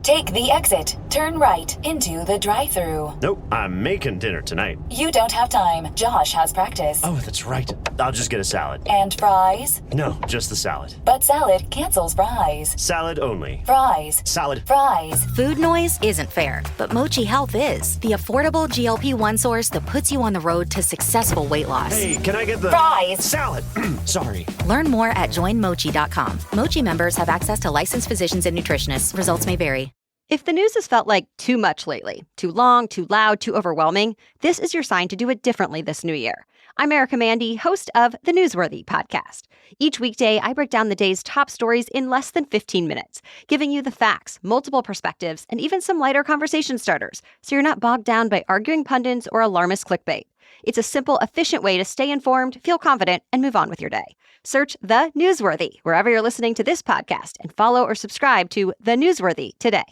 Take the exit. Turn right into the drive-thru. Nope, I'm making dinner tonight. You don't have time. Josh has practice. Oh, that's right. I'll just get a salad. And fries? No, just the salad. But salad cancels fries. Salad only. Fries. Salad. Fries. Food noise isn't fair, but Mochi Health is. The affordable GLP-1 source that puts you on the road to successful weight loss. Hey, can I get the... Fries. Salad. Sorry. Learn more at joinmochi.com. Mochi members have access to licensed physicians and nutritionists. Results may vary. If the news has felt like too much lately, too long, too loud, too overwhelming, this is your sign to do it differently this new year. I'm Erica Mandy, host of The Newsworthy podcast. Each weekday, I break down the day's top stories in less than 15 minutes, giving you the facts, multiple perspectives, and even some lighter conversation starters, so you're not bogged down by arguing pundits or alarmist clickbait. It's a simple, efficient way to stay informed, feel confident, and move on with your day. Search The Newsworthy wherever you're listening to this podcast and follow or subscribe to The Newsworthy today.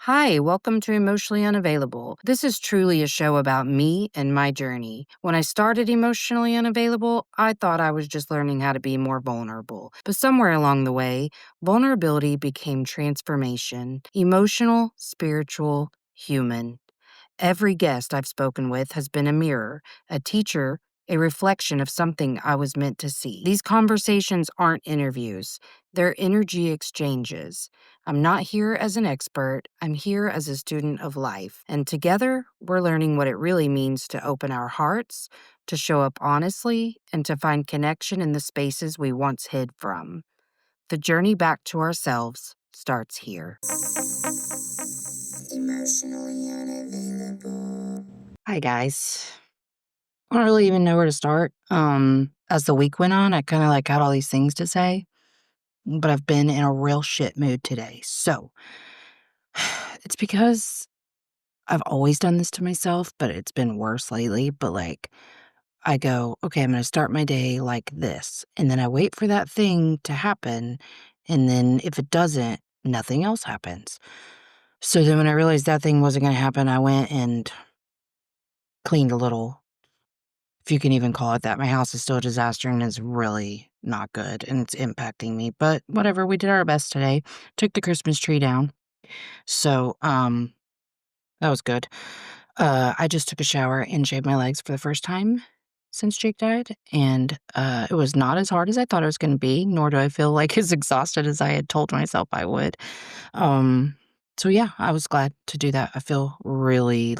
Hi, welcome to Emotionally Unavailable. This is truly a show about me and my journey. When I started Emotionally Unavailable, I thought I was just learning how to be more vulnerable. But somewhere along the way, vulnerability became transformation, emotional, spiritual, human. Every guest I've spoken with has been a mirror, a teacher, a reflection of something I was meant to see. These conversations aren't interviews, they're energy exchanges. I'm not here as an expert, I'm here as a student of life. And together, we're learning what it really means to open our hearts, to show up honestly, and to find connection in the spaces we once hid from. The journey back to ourselves starts here. Emotionally unavailable. Hi, guys. I don't really even know where to start. As the week went on, I kind of had all these things to say, but I've been in a real shit mood today. So it's because I've always done this to myself, but it's been worse lately. But I go, okay, I'm going to start my day like this. And then I wait for that thing to happen. And then if it doesn't, nothing else happens. So then when I realized that thing wasn't going to happen, I went and cleaned a little, if you can even call it that. My house is still a disaster and it's really not good and it's impacting me. But whatever, we did our best today. Took the Christmas tree down. So, that was good. I just took a shower and shaved my legs for the first time since Jake died. And it was not as hard as I thought it was going to be, nor do I feel as exhausted as I had told myself I would. So yeah, I was glad to do that. I feel really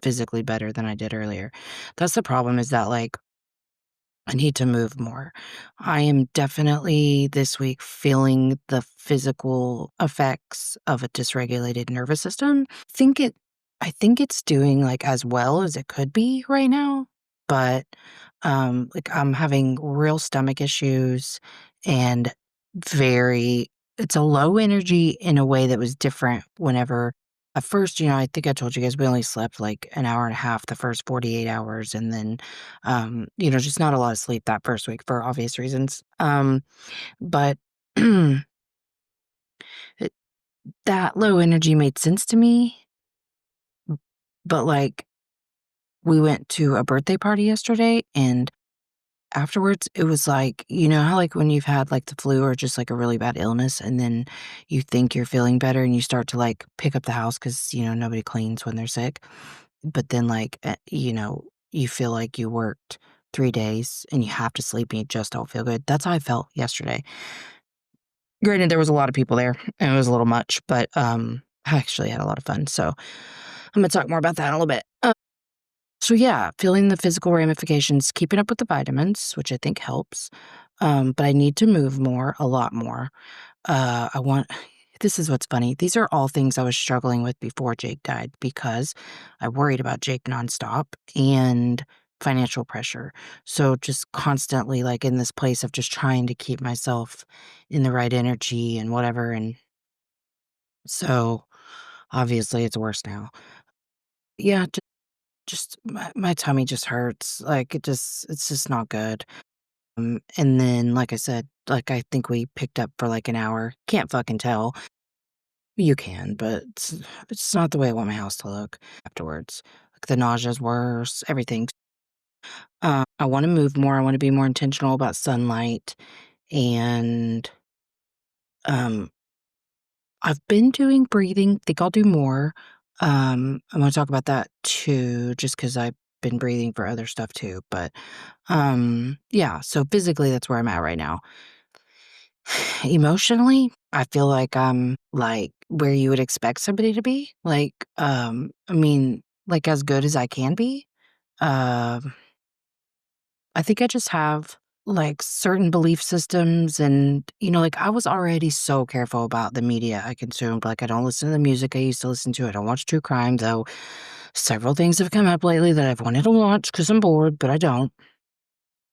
physically better than I did earlier. That's the problem, is that I need to move more. I am definitely this week feeling the physical effects of a dysregulated nervous system. I think it's doing as well as it could be right now, but I'm having real stomach issues and it's a low energy in a way that was different whenever. At first, I think I told you guys we only slept an hour and a half the first 48 hours. And then, just not a lot of sleep that first week for obvious reasons. But it, that low energy made sense to me. But we went to a birthday party yesterday, and afterwards it was how when you've had the flu or just a really bad illness, and then you think you're feeling better and you start to pick up the house because nobody cleans when they're sick, but then you feel like you worked 3 days and you have to sleep and you just don't feel good. That's how I felt yesterday. Granted, there was a lot of people there and it was a little much, but I actually had a lot of fun, so I'm gonna talk more about that in a little bit. So yeah, feeling the physical ramifications, keeping up with the vitamins, which I think helps. But I need to move more, a lot more. This is what's funny. These are all things I was struggling with before Jake died, because I worried about Jake nonstop and financial pressure. So just constantly in this place of just trying to keep myself in the right energy and whatever. And so obviously it's worse now. Yeah, just my tummy just hurts. It's just not good. And then, like I said, like, I think we picked up for, like, an hour. Can't fucking tell. You can, but it's not the way I want my house to look afterwards. Like, the nausea's worse, everything. I wanna move more, I wanna be more intentional about sunlight, and, um, I've been doing breathing, think I'll do more. I'm gonna talk about that too, just because 'cause I've been breathing for other stuff too, but, yeah, so physically, that's where I'm at right now. Emotionally, I feel like I'm, like, where you would expect somebody to be, like, I mean, like, as good as I can be. Um, I think I just have, like, certain belief systems and, like, I was already so careful about the media I consumed, like, I don't listen to the music I used to listen to, I don't watch true crime, though several things have come up lately that I've wanted to watch because 'cause I'm bored, but I don't.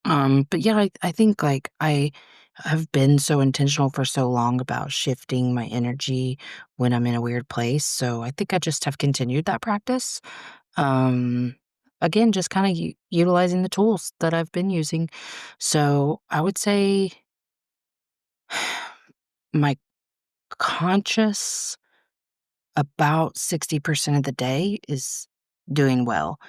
But yeah, I think, like, I have been so intentional for so long about shifting my energy when I'm in a weird place, so I think I just have continued that practice. Um, Again, just kinda utilizing the tools that I've been using. So, I would say my conscious about 60% of the day is doing well.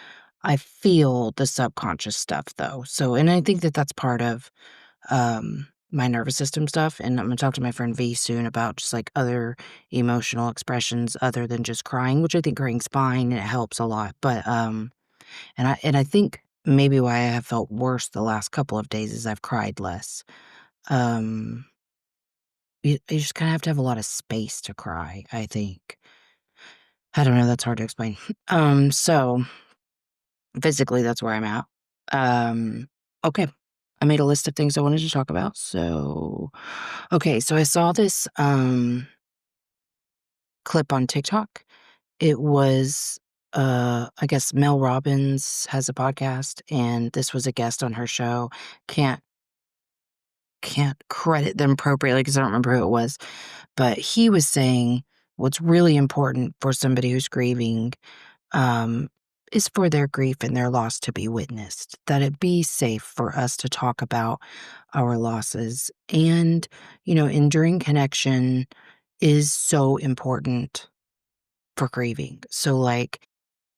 I feel the subconscious stuff, though, so and I think that that's part of my nervous system stuff, and I'm gonna talk to my friend V soon about just, like, other emotional expressions other than just crying, which I think crying's fine, and it helps a lot, but, and I think maybe why I have felt worse the last couple of days is I've cried less. Um, you just kinda have to have a lot of space to cry, I think. I don't know, that's hard to explain. So, physically, that's where I'm at. Um, okay. I made a list of things I wanted to talk about, so okay, so I saw this, clip on TikTok. It was, I guess Mel Robbins has a podcast, and this was a guest on her show. Can't can't credit them appropriately because I don't remember who it was, but he was saying what's really important for somebody who's grieving, um, is for their grief and their loss to be witnessed, that it be safe for us to talk about our losses. And, enduring connection is so important for grieving. So, like,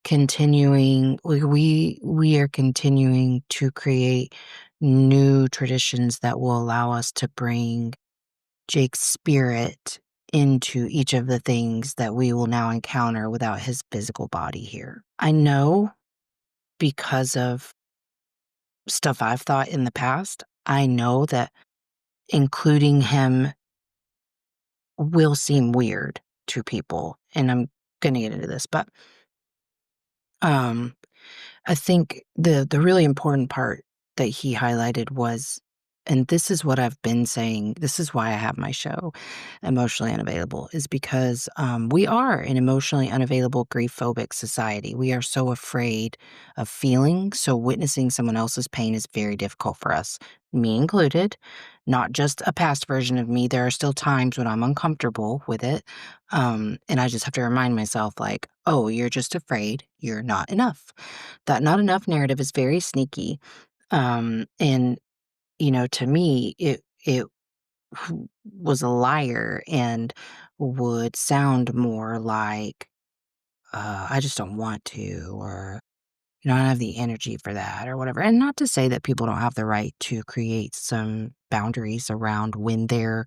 continuing, like, we are continuing to create new traditions that will allow us to bring Jake's spirit into each of the things that we will now encounter without his physical body here. I know because of stuff I've thought in the past, I know that including him will seem weird to people, and I'm gonna get into this, but, um I think the really important part that he highlighted was and this is what I've been saying, this is why I have my show, Emotionally Unavailable, is because, we are an emotionally unavailable grief-phobic society. We are so afraid of feeling, so witnessing someone else's pain is very difficult for us, me included. Not just a past version of me, there are still times when I'm uncomfortable with it, and I just have to remind myself, like, "Oh, you're just afraid, you're not enough." That not enough narrative is very sneaky. And to me, it was a liar and would sound more like, I just don't want to, or I don't have the energy for that, or whatever. And not to say that people don't have the right to create some boundaries around when they're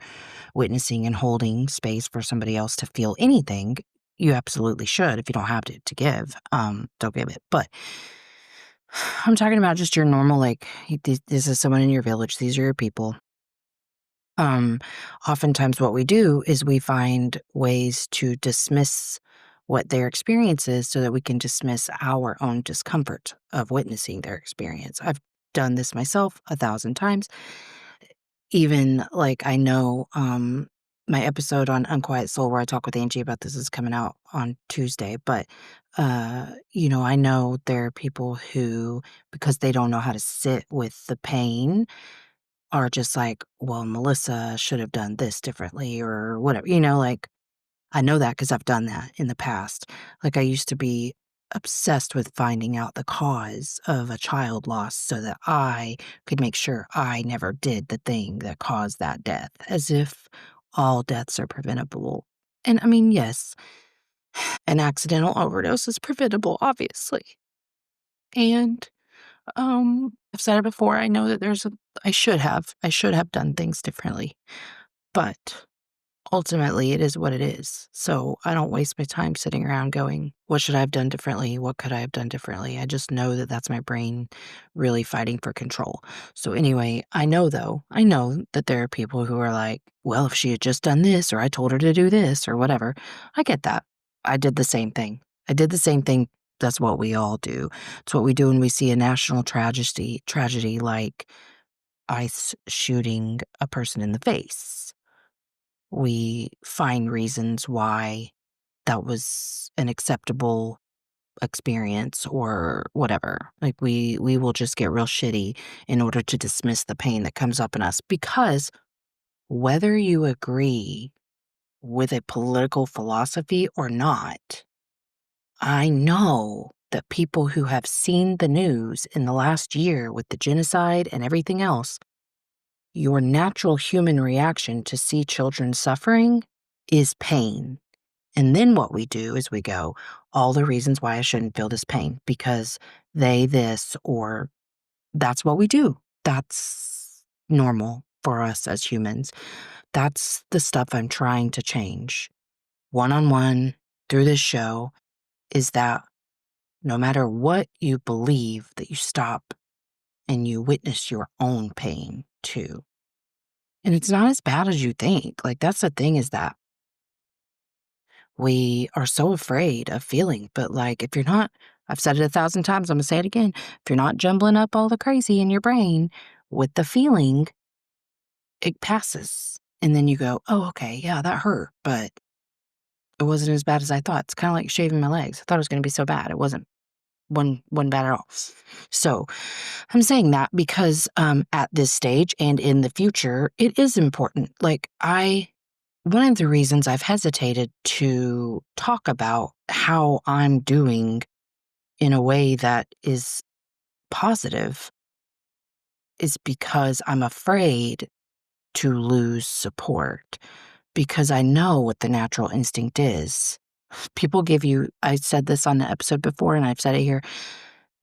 witnessing and holding space for somebody else to feel anything. You absolutely should. If you don't have to give, don't give it. But I'm talking about just your normal, like, this is someone in your village, these are your people. Um, Oftentimes what we do is we find ways to dismiss what their experience is so that we can dismiss our own discomfort of witnessing their experience. I've done this myself 1,000 times. Even, like, I know, my episode on Unquiet Soul where I talk with Angie about this is coming out on Tuesday, but, I know there are people who, because they don't know how to sit with the pain, are just like, "Well, Melissa should have done this differently," or whatever, like, I know that because 'cause I've done that in the past. Like, I used to be obsessed with finding out the cause of a child loss so that I could make sure I never did the thing that caused that death, as if all deaths are preventable. And I mean, yes, an accidental overdose is preventable, obviously. And I've said it before, I know that I should have done things differently. But ultimately, it is what it is. So I don't waste my time sitting around going, what should I have done differently? What could I have done differently? I just know that that's my brain really fighting for control. So anyway, I know that there are people who are like, well, if she had just done this, or I told her to do this, or whatever. I get that. I did the same thing. I did the same thing. That's what we all do. It's what we do when we see a national tragedy like ICE shooting a person in the face. We find reasons why that was an acceptable experience or whatever. Like we will just get real shitty in order to dismiss the pain that comes up in us, because whether you agree with a political philosophy or not, I know that people who have seen the news in the last year with the genocide and everything else, your natural human reaction to see children suffering is pain. And then what we do is we go, all the reasons why I shouldn't feel this pain because they this, or that's what we do. That's normal for us as humans. That's the stuff I'm trying to change one-on-one through this show, is that no matter what you believe, that you stop and you witness your own pain too. And it's not as bad as you think. Like, that's the thing, is that we are so afraid of feeling, but like, if you're not, I've said it 1,000 times, I'm gonna say it again. If you're not jumbling up all the crazy in your brain with the feeling, it passes. And then you go, oh, okay, yeah, that hurt, but it wasn't as bad as I thought. It's kind of like shaving my legs. I thought it was gonna be so bad. It wasn't bad at all. So I'm saying that because at this stage and in the future, it is important. Like, one of the reasons I've hesitated to talk about how I'm doing in a way that is positive is because I'm afraid to lose support, because I know what the natural instinct is. People give you, I said this on the episode before and I've said it here,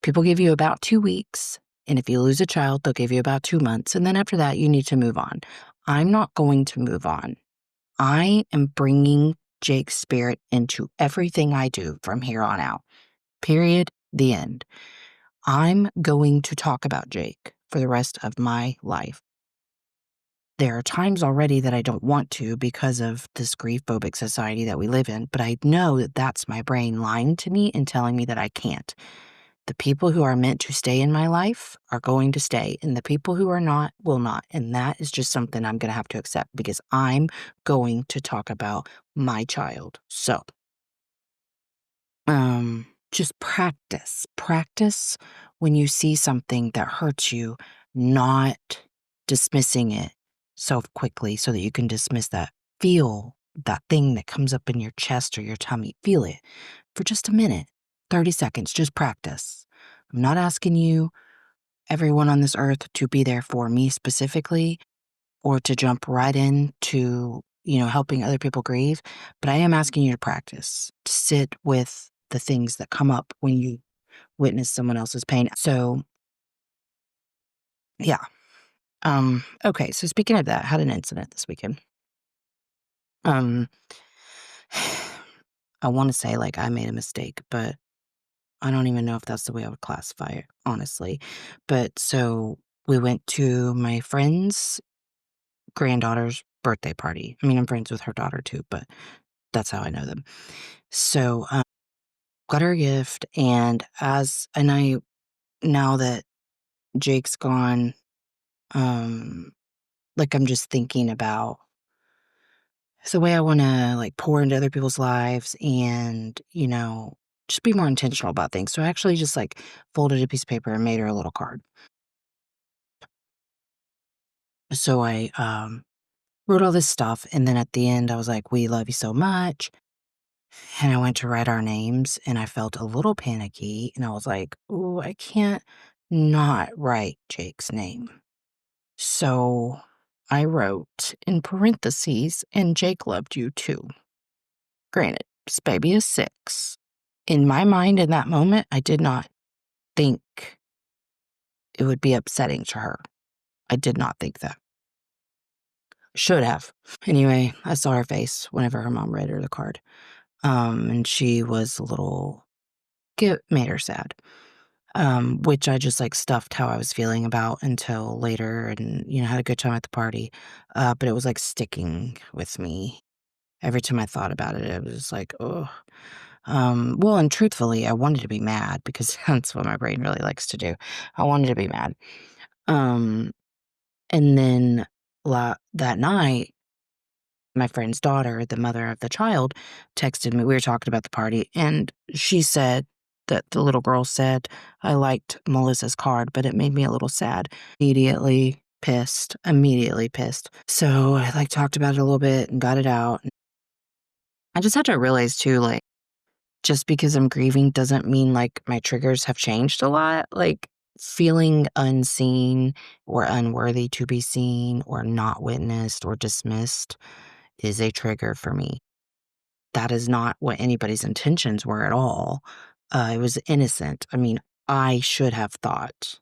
people give you about 2 weeks. And if you lose a child, they'll give you about 2 months. And then after that, you need to move on. I'm not going to move on. I am bringing Jake's spirit into everything I do from here on out. Period. The end. I'm going to talk about Jake for the rest of my life. There are times already that I don't want to because of this grief-phobic society that we live in, but I know that that's my brain lying to me and telling me that I can't. The people who are meant to stay in my life are going to stay, and the people who are not will not. And that is just something I'm going to have to accept, because I'm going to talk about my child. So, just practice. Practice when you see something that hurts you, not dismissing it so quickly so that you can dismiss that. Feel that thing that comes up in your chest or your tummy. Feel it for just a minute, 30 seconds. Just practice. I'm not asking you, everyone on this earth, to be there for me specifically or to jump right into, helping other people grieve, but I am asking you to practice, to sit with the things that come up when you witness someone else's pain. So, yeah. Okay, so speaking of that, I had an incident this weekend. Um, I want to say like I made a mistake, but I don't even know if that's the way I would classify it, honestly. But so we went to my friend's granddaughter's birthday party. I mean, I'm friends with her daughter too, but that's how I know them. So, got her a gift, and now that Jake's gone, like, I'm just thinking about the way I want to like pour into other people's lives and, just be more intentional about things. So I actually just like folded a piece of paper and made her a little card. So I wrote all this stuff, and then at the end I was like, "We love you so much. And I went to write our names and I felt a little panicky and I was like, "Ooh, I can't not write Jake's name." So I wrote in parentheses, "and Jake loved you too." Granted, this baby is 6. In my mind in that moment, I did not think it would be upsetting to her. I did not think that. Should have. Anyway, I saw her face whenever her mom read her the card. And she was a little, it made her sad. Which I just like stuffed how I was feeling about until later and, had a good time at the party. But it was like sticking with me. Every time I thought about it, it was just like, oh. Well, and truthfully, I wanted to be mad because that's what my brain really likes to do. I wanted to be mad. Um, and then that night, my friend's daughter, the mother of the child, texted me. We were talking about the party, and she said that the little girl said, "I liked Melissa's card, but it made me a little sad." Immediately pissed. So I like talked about it a little bit and got it out. I just had to realize too, like, just because I'm grieving doesn't mean like my triggers have changed a lot. Like feeling unseen or unworthy to be seen or not witnessed or dismissed is a trigger for me. That is not what anybody's intentions were at all. It was innocent. I mean, I should have thought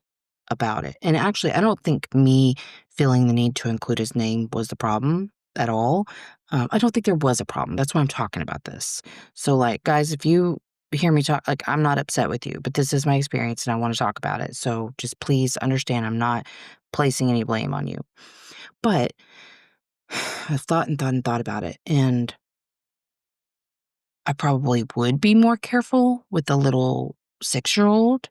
about it. And actually, I don't think me feeling the need to include his name was the problem at all. I don't think there was a problem. That's why I'm talking about this. So, like, guys, if you hear me talk, like, I'm not upset with you, but this is my experience and I want to talk about it. So just please understand I'm not placing any blame on you. But I've thought and thought and thought about it. And I probably would be more careful with the little 6-year-old,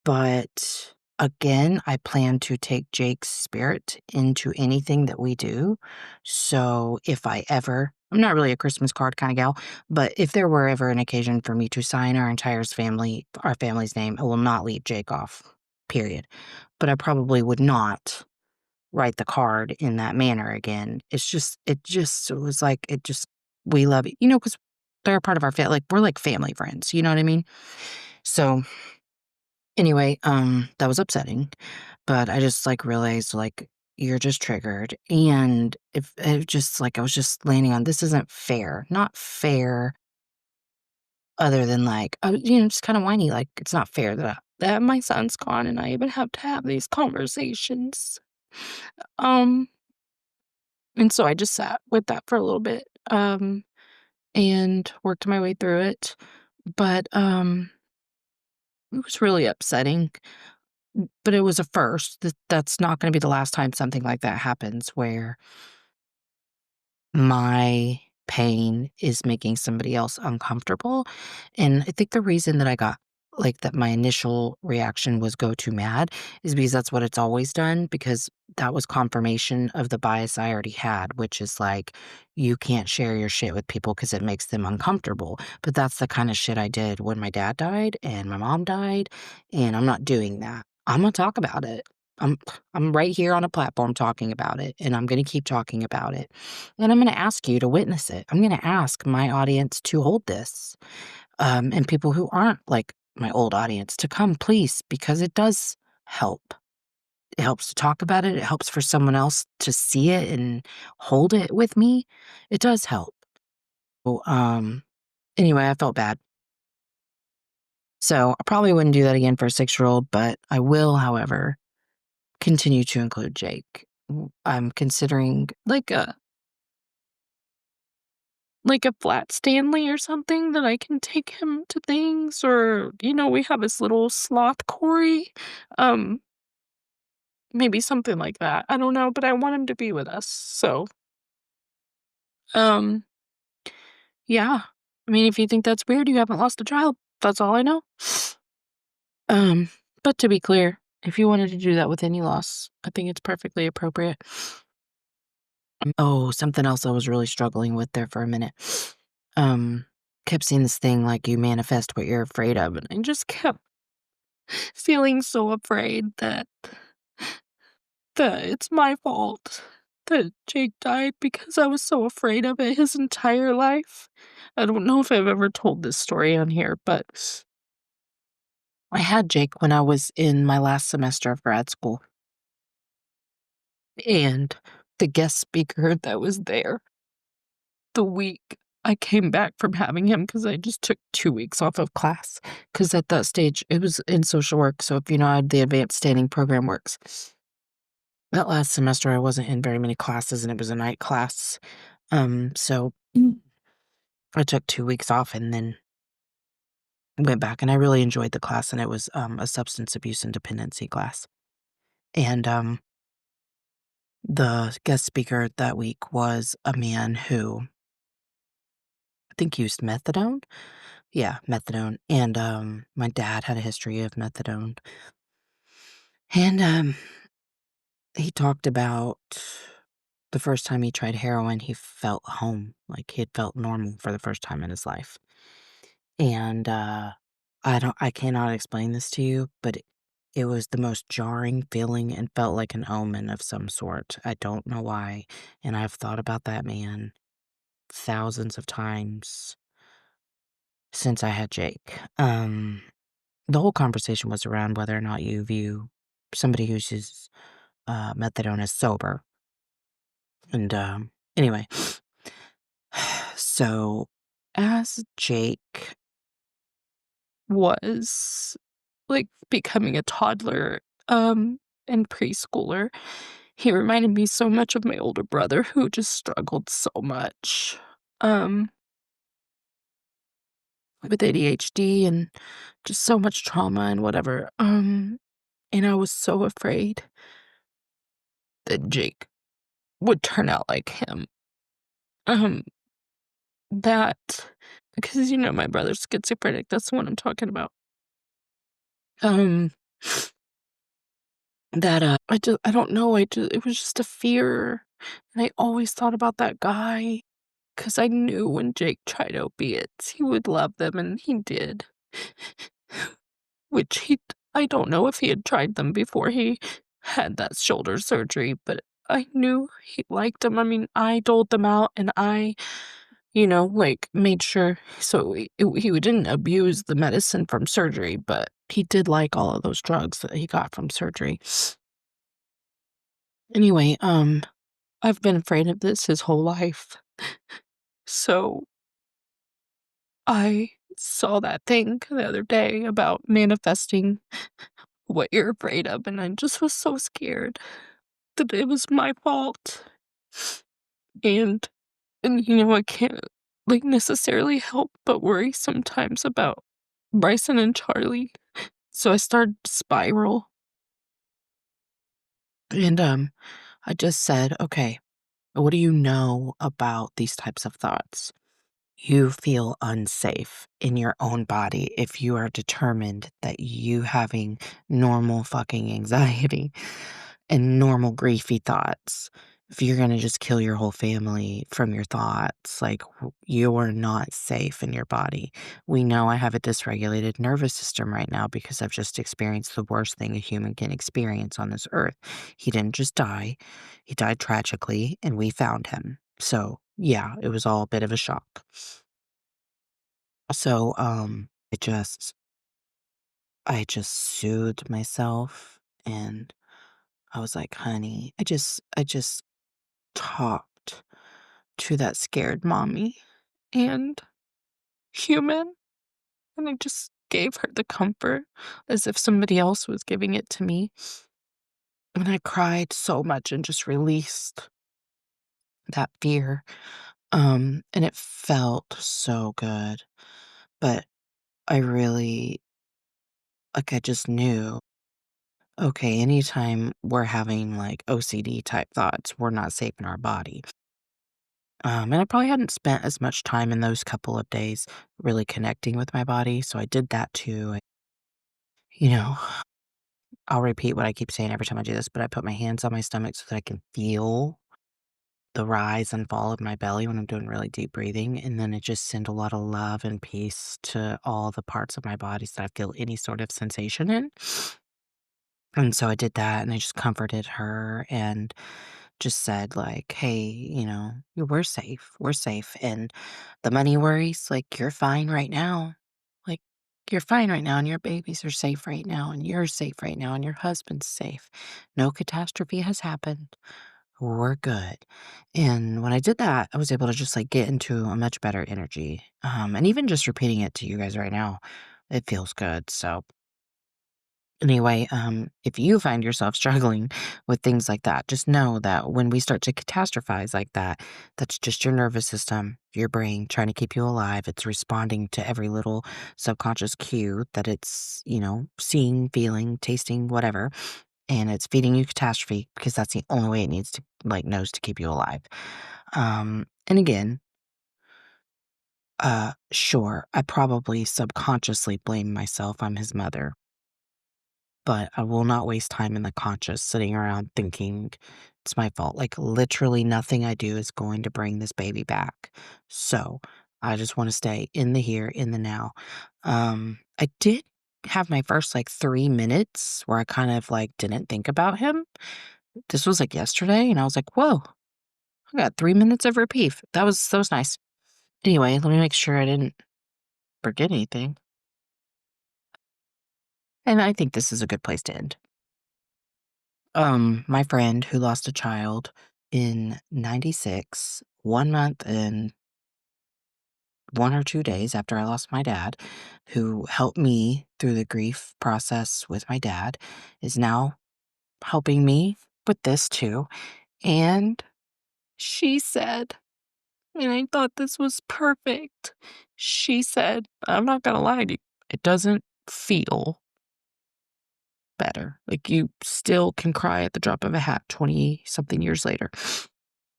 but again, I plan to take Jake's spirit into anything that we do. So if I ever, I'm not really a Christmas card kind of gal, but if there were ever an occasion for me to sign our family's name, I will not leave Jake off, period. But I probably would not write the card in that manner again. It was like, we love it, because they're a part of our family. Like, we're like family friends, you know what I mean? So anyway, that was upsetting, but I just like realized like you're just triggered. And if it just like, I was just landing on this isn't fair, not fair other than like, just kind of whiny. Like, it's not fair that my son's gone and I even have to have these conversations. Um, and so I just sat with that for a little bit. And worked my way through it. But, it was really upsetting, but it was a first. That's not gonna be the last time something like that happens where my pain is making somebody else uncomfortable, and I think the reason that I got that my initial reaction was go to mad is because that's what it's always done, because that was confirmation of the bias I already had, which is like, you can't share your shit with people because it makes them uncomfortable. But that's the kind of shit I did when my dad died and my mom died, and I'm not doing that. I'm gonna talk about it. I'm I'm right here on a platform talking about it, and I'm gonna keep talking about it. And I'm gonna ask you to witness it. I'm gonna ask my audience to hold this, and people who aren't like my old audience to come, please, because it does help. It helps to talk about it. It helps for someone else to see it and hold it with me. It does help. So, anyway, I felt bad. So I probably wouldn't do that again for a 6-year-old, but I will, however, continue to include Jake. I'm considering like a flat Stanley or something that I can take him to things, or we have this little sloth Corey. Um, Maybe something like that. I don't know, but I want him to be with us. So, um, yeah. I mean, if you think that's weird, you haven't lost a child. That's all I know. Um, but to be clear, if you wanted to do that with any loss, I think it's perfectly appropriate. Oh, something else I was really struggling with there for a minute. Um, Kept seeing this thing like you manifest what you're afraid of, and I just kept feeling so afraid that it's my fault, that Jake died because I was so afraid of it his entire life. I don't know if I've ever told this story on here, but I had Jake when I was in my last semester of grad school. And the guest speaker that was there the week I came back from having him, because I just took 2 weeks off of class, because at that stage, it was in social work, so if you know how the advanced standing program works. That last semester, I wasn't in very many classes, and it was a night class, so I took 2 weeks off and then went back, and I really enjoyed the class, and it was, a substance abuse and dependency class, and, the guest speaker that week was a man who I think used methadone. Yeah, methadone, and, my dad had a history of methadone, and, he talked about the first time he tried heroin, he felt home, like, he had felt normal for the first time in his life, and, I cannot explain this to you, but it was the most jarring feeling and felt like an omen of some sort. I don't know why, and I've thought about that man thousands of times since I had Jake. The whole conversation was around whether or not you view somebody who uses, methadone as sober, and, anyway, so as Jake was, like, becoming a toddler, and preschooler, he reminded me so much of my older brother who just struggled so much, um, with ADHD and just so much trauma and whatever, and I was so afraid that Jake would turn out like him. Um, that because, my brother's schizophrenic, that's the one I'm talking about. Um, I don't know, it was just a fear, and I always thought about that guy, because I knew when Jake tried opiates, he would love them, and he did. Which I don't know if he had tried them before he had that shoulder surgery, but I knew he liked them. I mean, I doled them out, and I like, made sure so he didn't abuse the medicine from surgery, but he did like all of those drugs that he got from surgery. Anyway, I've been afraid of this his whole life. So I saw that thing the other day about manifesting what you're afraid of, and I just was so scared that it was my fault. And I can't, like, necessarily help but worry sometimes about Bryson and Charlie. So I started to spiral, and, I just said, "Okay, what do you know about these types of thoughts?" You feel unsafe in your own body if you are determined that you having normal fucking anxiety and normal griefy thoughts, if you're gonna just kill your whole family from your thoughts, like, you are not safe in your body. We know I have a dysregulated nervous system right now because I've just experienced the worst thing a human can experience on this earth. He didn't just die, he died tragically, and we found him. So, yeah, it was all a bit of a shock. So, I just soothed myself, and I was like, "Honey," I just talked to that scared mommy and human, and I just gave her the comfort as if somebody else was giving it to me, and I cried so much and just released that fear, and it felt so good, but I really I just knew, okay, anytime we're having, like, OCD type thoughts, we're not safe in our body. And I probably hadn't spent as much time in those couple of days really connecting with my body, so I did that too. You know, I'll repeat what I keep saying every time I do this, but I put my hands on my stomach so that I can feel the rise and fall of my belly when I'm doing really deep breathing, and then it just send a lot of love and peace to all the parts of my body so that I feel any sort of sensation in. And so I did that, and I just comforted her and just said, like, hey, we're safe. We're safe. And the money worries, like, you're fine right now. Like, you're fine right now, and your babies are safe right now, and you're safe right now, and your husband's safe. No catastrophe has happened. We're good. And when I did that, I was able to just like get into a much better energy. And even just repeating it to you guys right now, it feels good. So anyway, if you find yourself struggling with things like that, just know that when we start to catastrophize like that, that's just your nervous system, your brain trying to keep you alive. It's responding to every little subconscious cue that it's, seeing, feeling, tasting, whatever. And it's feeding you catastrophe because that's the only way it needs to, like, knows to keep you alive. And again, sure, I probably subconsciously blame myself. I'm his mother. But I will not waste time in the conscious sitting around thinking it's my fault. Like, literally nothing I do is going to bring this baby back. So, I just wanna stay in the here, in the now. I did have my first, like, 3 minutes where I kind of, like, didn't think about him. This was, like, yesterday, and I was like, "Whoa, I got 3 minutes of reprieve." That was nice. Anyway, let me make sure I didn't forget anything, and I think this is a good place to end. My friend who lost a child in '96, 1 month and 1 or 2 days after I lost my dad, who helped me through the grief process with my dad, is now helping me with this too. And she said, and I thought this was perfect. She said, I'm not gonna lie to you, it doesn't feel better. Like, you still can cry at the drop of a hat 20 something years later.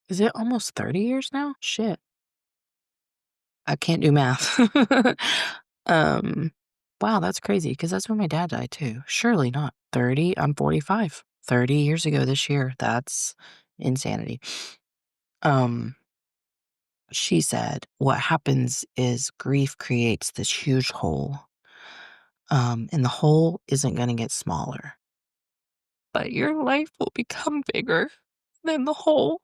Is it almost 30 years now? Shit. I can't do math. Um, wow, that's crazy because that's when my dad died too. Surely not 30. I'm 45. 30 years ago this year. That's insanity. Um, she said, what happens is grief creates this huge hole. And the hole isn't going to get smaller, but your life will become bigger than the hole.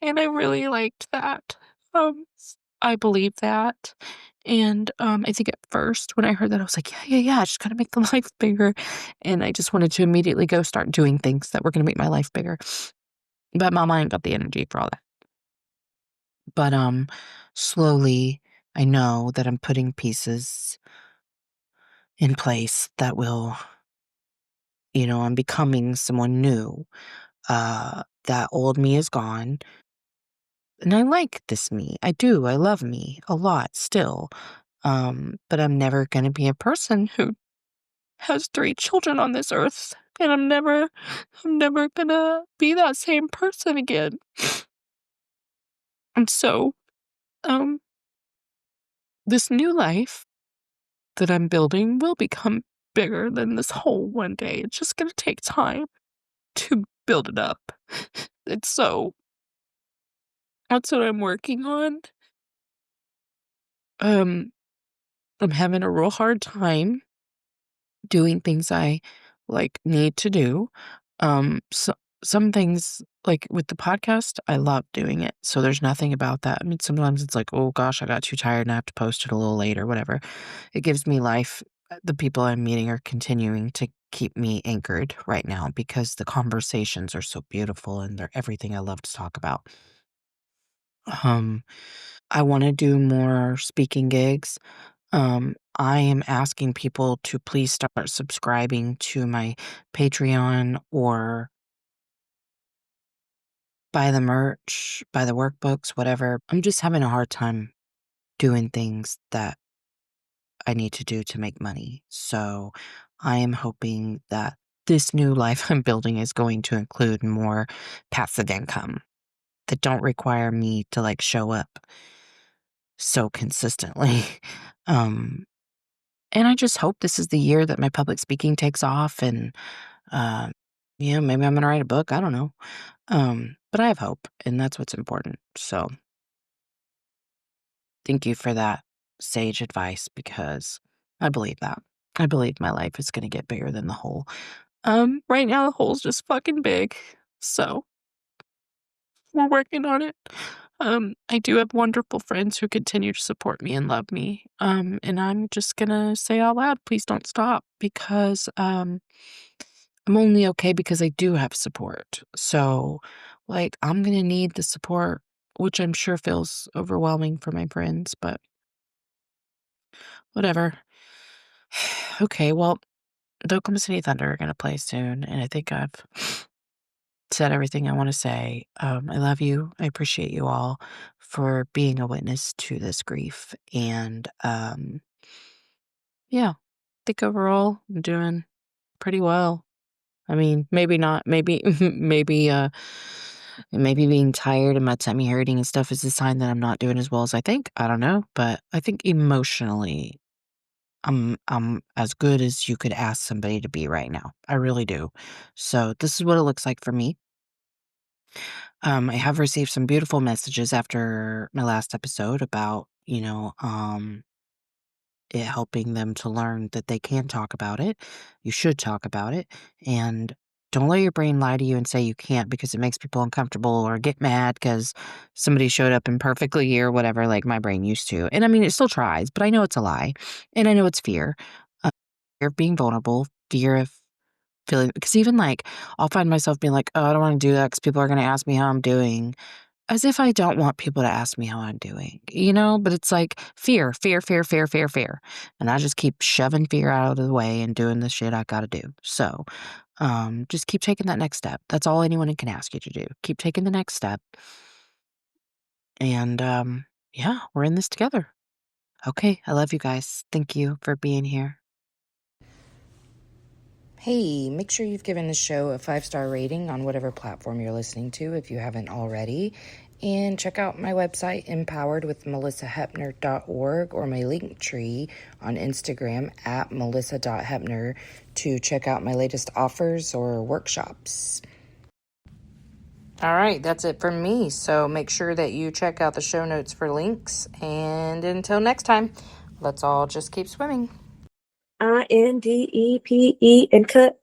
And I really liked that. I believe that. And I think at first when I heard that, I was like, yeah, I just gotta make the life bigger. And I just wanted to immediately go start doing things that were gonna make my life bigger. But my mind got the energy for all that. But slowly I know that I'm putting pieces in place that will, I'm becoming someone new. That old me is gone. And I like this me. I do. I love me a lot still. But I'm never gonna be a person who has 3 children on this earth, and I'm never gonna be that same person again. And so, um, this new life that I'm building will become bigger than this whole one day. It's just gonna take time to build it up. And so that's what I'm working on. Um, I'm having a real hard time doing things I, like, need to do. So some things, like with the podcast, I love doing it, so there's nothing about that. I mean, sometimes it's like, "Oh gosh, I got too tired and I have to post it a little later," whatever. It gives me life. The people I'm meeting are continuing to keep me anchored right now because the conversations are so beautiful and they're everything I love to talk about. Um, I wanna do more speaking gigs. I am asking people to please start subscribing to my Patreon or buy the merch, buy the workbooks, whatever. I'm just having a hard time doing things that I need to do to make money. So I am hoping that this new life I'm building is going to include more passive income that don't require me to like show up so consistently. Um, and I just hope this is the year that my public speaking takes off and, uh, maybe I'm gonna write a book. I don't know. But I have hope, and that's what's important. So thank you for that sage advice because I believe that. I believe my life is gonna get bigger than the hole. Right now the hole's just fucking big. So we're working on it. I do have wonderful friends who continue to support me and love me. And I'm just gonna say out loud, please don't stop, because I'm only okay because I do have support. So, like, I'm gonna need the support, which I'm sure feels overwhelming for my friends, but whatever. Okay, well, the Oklahoma City Thunder are gonna play soon, and I think I've said everything I want to say. I love you. I appreciate you all for being a witness to this grief. And yeah, I think overall I'm doing pretty well. I mean, maybe not, maybe, maybe being tired and my tummy hurting and stuff is a sign that I'm not doing as well as I think. I don't know, but I think emotionally, I'm as good as you could ask somebody to be right now. I really do. So this is what it looks like for me. I have received some beautiful messages after my last episode about, it helping them to learn that they can talk about it. You should talk about it. And don't let your brain lie to you and say you can't because it makes people uncomfortable or get mad because somebody showed up imperfectly or whatever, like my brain used to. And I mean, it still tries, but I know it's a lie. And I know it's fear. Uh, Fear of being vulnerable, fear of feeling, because even like, I'll find myself being like, oh, I don't want to do that because people are going to ask me how I'm doing. As if I don't want people to ask me how I'm doing, but it's like fear, fear, fear, fear, fear, fear. And I just keep shoving fear out of the way and doing the shit I gotta do. So, just keep taking that next step. That's all anyone can ask you to do. Keep taking the next step. And, yeah, we're in this together. Okay. I love you guys. Thank you for being here. Hey, make sure you've given the show a 5-star rating on whatever platform you're listening to if you haven't already. And check out my website, empoweredwithmelisahepner.org, or my link tree on Instagram at melissa.hepner to check out my latest offers or workshops. All right, that's it from me. So make sure that you check out the show notes for links. And until next time, let's all just keep swimming. INDEPE and cut.